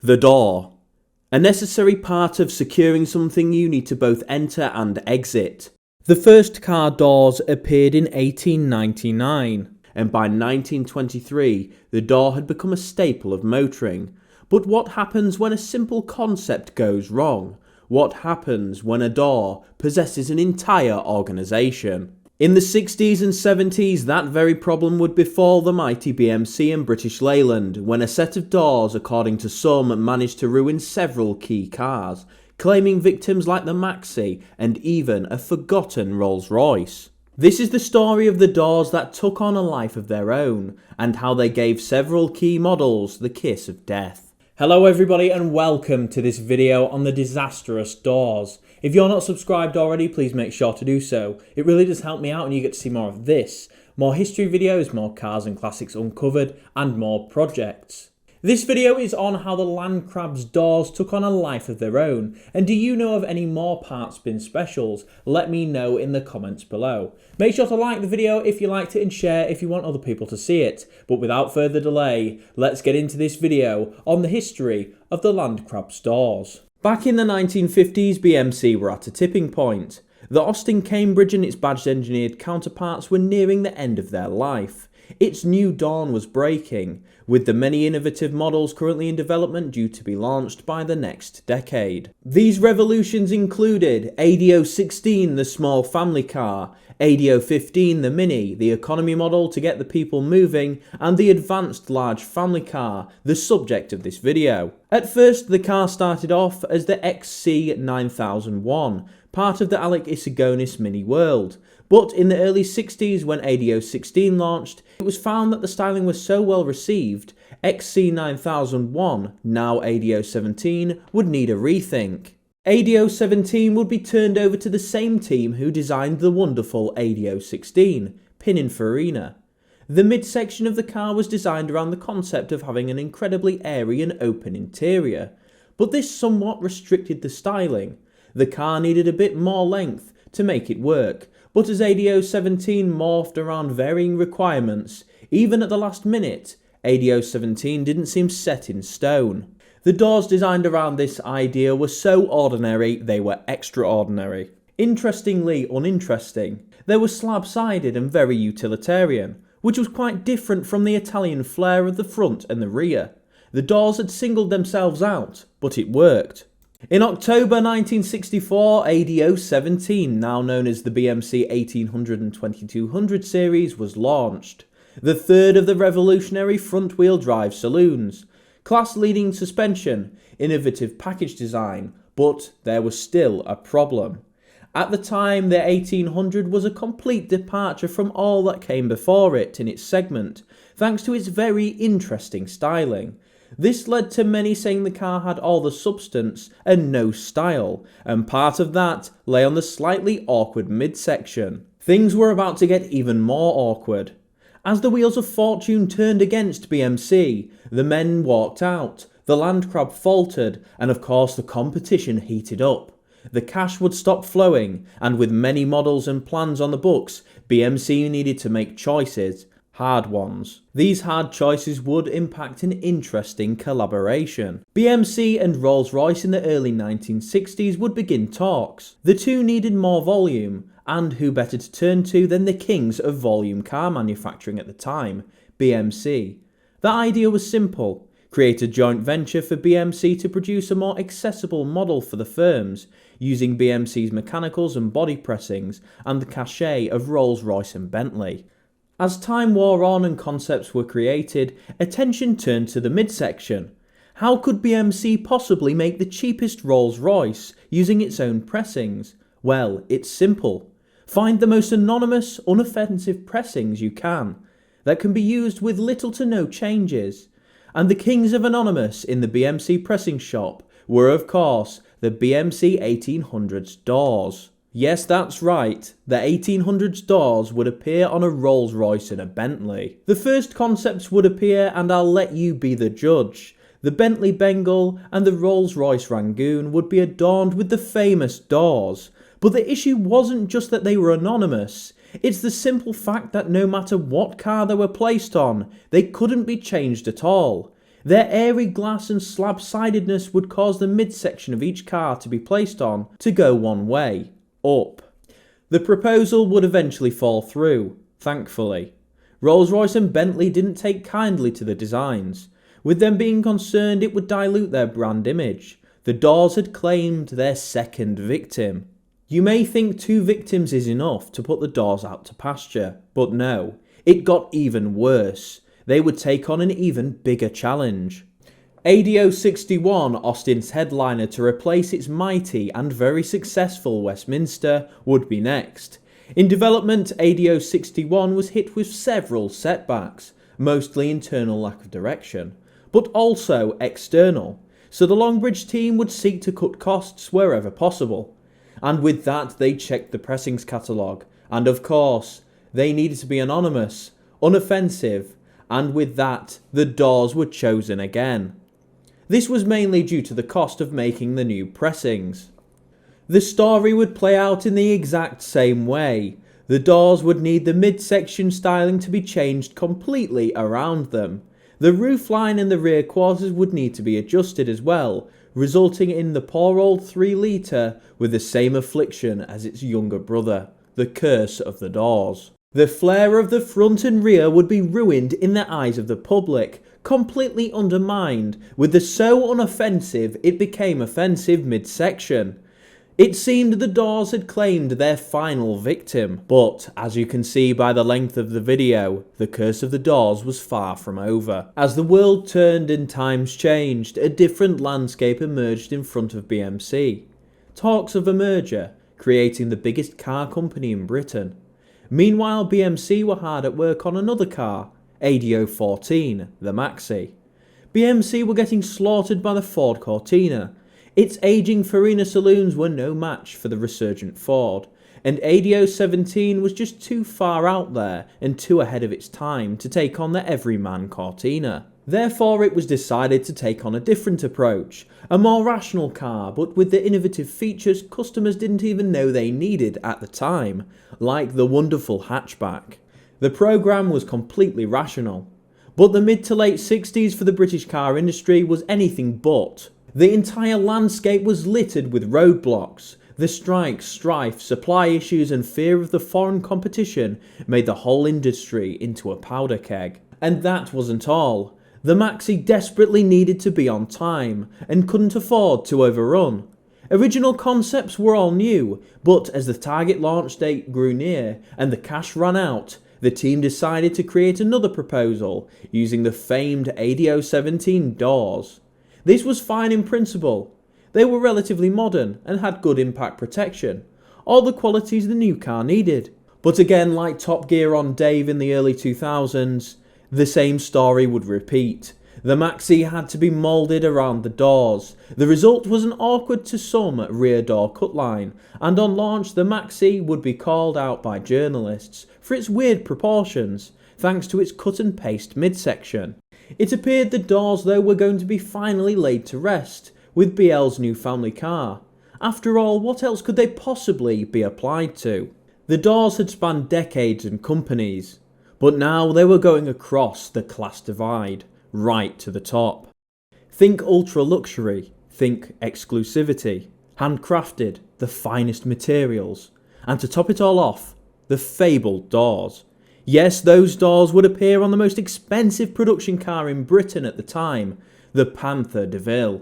The door. A necessary part of securing something you need to both enter and exit. The first car doors appeared in 1899, and by 1923 the door had become a staple of motoring. But what happens when a simple concept goes wrong? What happens when a door possesses an entire organisation? In the 60s and 70s, that very problem would befall the mighty BMC and British Leyland, when a set of doors, according to some, managed to ruin several key cars, claiming victims like the Maxi and even a forgotten Rolls Royce. This is the story of the doors that took on a life of their own, and how they gave several key models the kiss of death. Hello everybody and welcome to this video on the disastrous doors. If you're not subscribed already, please make sure to do so. It really does help me out and you get to see more of this. More history videos, more cars and classics uncovered, and more projects. This video is on how the land crab's doors took on a life of their own, and do you know of any more parts bin specials? Let me know in the comments below. Make sure to like the video if you liked it and share if you want other people to see it. But without further delay, let's get into this video on the history of the land crab's doors. Back in the 1950s, BMC were at a tipping point. The Austin Cambridge and its badged engineered counterparts were nearing the end of their life. Its new dawn was breaking, with the many innovative models currently in development due to be launched by the next decade. These revolutions included ADO 16, the small family car, ADO 15, the Mini, the economy model to get the people moving, and the advanced large family car, the subject of this video. At first, the car started off as the XC9001, part of the Alec Issigonis Mini world. But in the early 60s, when ADO 16 launched, it was found that the styling was so well received, XC9001, now ADO 17, would need a rethink. ADO 17 would be turned over to the same team who designed the wonderful ADO 16, Pininfarina. The midsection of the car was designed around the concept of having an incredibly airy and open interior, but this somewhat restricted the styling. The car needed a bit more length to make it work, but as ADO 17 morphed around varying requirements, even at the last minute, ADO 17 didn't seem set in stone. The doors designed around this idea were so ordinary, they were extraordinary. Interestingly uninteresting, they were slab-sided and very utilitarian, which was quite different from the Italian flair of the front and the rear. The doors had singled themselves out, but it worked. In October 1964, ADO 17, now known as the BMC 1800 and 2200 series, was launched. The third of the revolutionary front-wheel drive saloons. Class-leading suspension, innovative package design, but there was still a problem. At the time, the 1800 was a complete departure from all that came before it in its segment, thanks to its very interesting styling. This led to many saying the car had all the substance and no style, and part of that lay on the slightly awkward midsection. Things were about to get even more awkward. As the wheels of fortune turned against BMC, the men walked out, the land crab faltered, and of course the competition heated up. The cash would stop flowing, and with many models and plans on the books, BMC needed to make choices. Hard ones. These hard choices would impact an interesting collaboration. BMC and Rolls Royce in the early 1960s would begin talks. The two needed more volume, and who better to turn to than the kings of volume car manufacturing at the time, BMC. The idea was simple: create a joint venture for BMC to produce a more accessible model for the firms, using BMC's mechanicals and body pressings and the cachet of Rolls Royce and Bentley. As time wore on and concepts were created, attention turned to the midsection. How could BMC possibly make the cheapest Rolls Royce using its own pressings? Well, it's simple. Find the most anonymous, unoffensive pressings you can, that can be used with little to no changes. And the kings of anonymous in the BMC pressing shop were of course the BMC 1800's doors. Yes, that's right, the 1800s doors would appear on a Rolls Royce and a Bentley. The first concepts would appear and I'll let you be the judge. The Bentley Bengal and the Rolls Royce Rangoon would be adorned with the famous doors. But the issue wasn't just that they were anonymous, it's the simple fact that no matter what car they were placed on, they couldn't be changed at all. Their airy glass and slab-sidedness would cause the midsection of each car to be placed on to go one way, up. The proposal would eventually fall through, thankfully. Rolls Royce and Bentley didn't take kindly to the designs, with them being concerned it would dilute their brand image. The doors had claimed their second victim. You may think 2 victims is enough to put the doors out to pasture, but no, it got even worse. They would take on an even bigger challenge. ADO 61, Austin's headliner to replace its mighty and very successful Westminster, would be next. In development, ADO 61 was hit with several setbacks, mostly internal lack of direction, but also external, so the Longbridge team would seek to cut costs wherever possible. And with that, they checked the pressings catalogue, and of course, they needed to be anonymous, unoffensive, and with that, the doors were chosen again. This was mainly due to the cost of making the new pressings. The story would play out in the exact same way. The doors would need the midsection styling to be changed completely around them. The roofline and the rear quarters would need to be adjusted as well, resulting in the poor old 3-litre with the same affliction as its younger brother, the curse of the doors. The flair of the front and rear would be ruined in the eyes of the public, completely undermined with the so unoffensive it became offensive midsection. It seemed the doors had claimed their final victim, but as you can see by the length of the video, the curse of the doors was far from over. As the world turned and times changed, a different landscape emerged in front of BMC. Talks of a merger, creating the biggest car company in Britain. Meanwhile, BMC were hard at work on another car, ADO 14, the Maxi. BMC were getting slaughtered by the Ford Cortina. Its aging Farina saloons were no match for the resurgent Ford, and ADO 17 was just too far out there and too ahead of its time to take on the everyman Cortina. Therefore, it was decided to take on a different approach, a more rational car, but with the innovative features customers didn't even know they needed at the time, like the wonderful hatchback. The programme was completely rational, but the mid to late 60s for the British car industry was anything but. The entire landscape was littered with roadblocks. The strikes, strife, supply issues and fear of the foreign competition made the whole industry into a powder keg. And that wasn't all. The Maxi desperately needed to be on time and couldn't afford to overrun. Original concepts were all new, but as the target launch date grew near and the cash ran out, the team decided to create another proposal using the famed ADO 17 doors. This was fine in principle. They were relatively modern and had good impact protection, all the qualities the new car needed. But again, like Top Gear on Dave in the early 2000s, the same story would repeat. The Maxi had to be moulded around the doors. The result was an awkward to some rear door cut line, and on launch the Maxi would be called out by journalists for its weird proportions, thanks to its cut and paste midsection. It appeared the doors though were going to be finally laid to rest with BL's new family car. After all, what else could they possibly be applied to? The doors had spanned decades and companies, but now they were going across the class divide, right to the top. Think ultra luxury, think exclusivity, handcrafted, the finest materials, and to top it all off, the fabled doors. Yes, those doors would appear on the most expensive production car in Britain at the time, the Panther De Ville.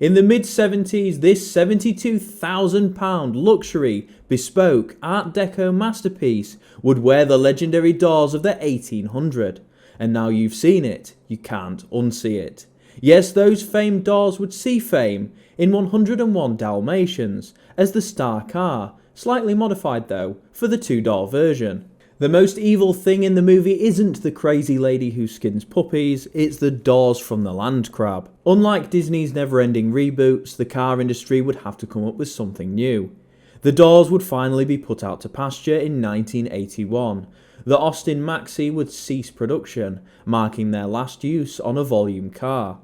In the mid-70s, this £72,000 luxury, bespoke Art Deco masterpiece would wear the legendary doors of the 1800. And now you've seen it, you can't unsee it. Yes, those famed doors would see fame in 101 Dalmatians as the star car, slightly modified though, for the 2-door version. The most evil thing in the movie isn't the crazy lady who skins puppies, it's the doors from the land crab. Unlike Disney's never-ending reboots, the car industry would have to come up with something new. The doors would finally be put out to pasture in 1981. The Austin Maxi would cease production, marking their last use on a volume car.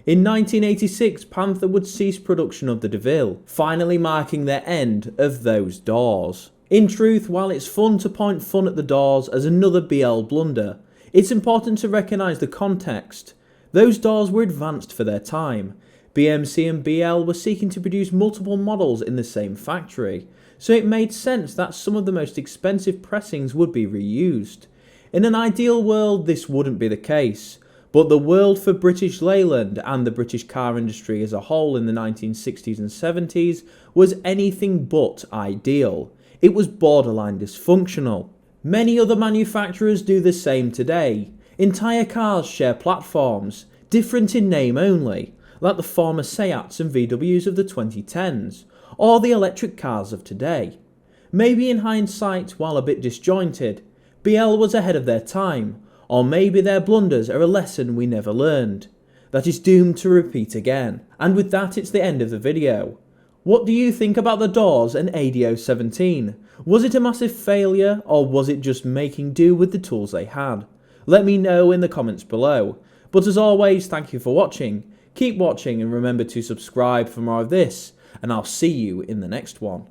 In 1986, Panther would cease production of the De Ville, finally marking their end of those doors. In truth, while it's fun to point fun at the doors as another BL blunder, it's important to recognise the context. Those doors were advanced for their time. BMC and BL were seeking to produce multiple models in the same factory, so it made sense that some of the most expensive pressings would be reused. In an ideal world, this wouldn't be the case, but the world for British Leyland and the British car industry as a whole in the 1960s and 70s was anything but ideal. It was borderline dysfunctional. Many other manufacturers do the same today. Entire cars share platforms, different in name only, like the former Seats and VWs of the 2010s, or the electric cars of today. Maybe in hindsight, while a bit disjointed, BL was ahead of their time, or maybe their blunders are a lesson we never learned, that is doomed to repeat again. And with that, it's the end of the video. What do you think about the doors and ADO 17? Was it a massive failure, or was it just making do with the tools they had? Let me know in the comments below. But as always, thank you for watching. Keep watching and remember to subscribe for more of this, and I'll see you in the next one.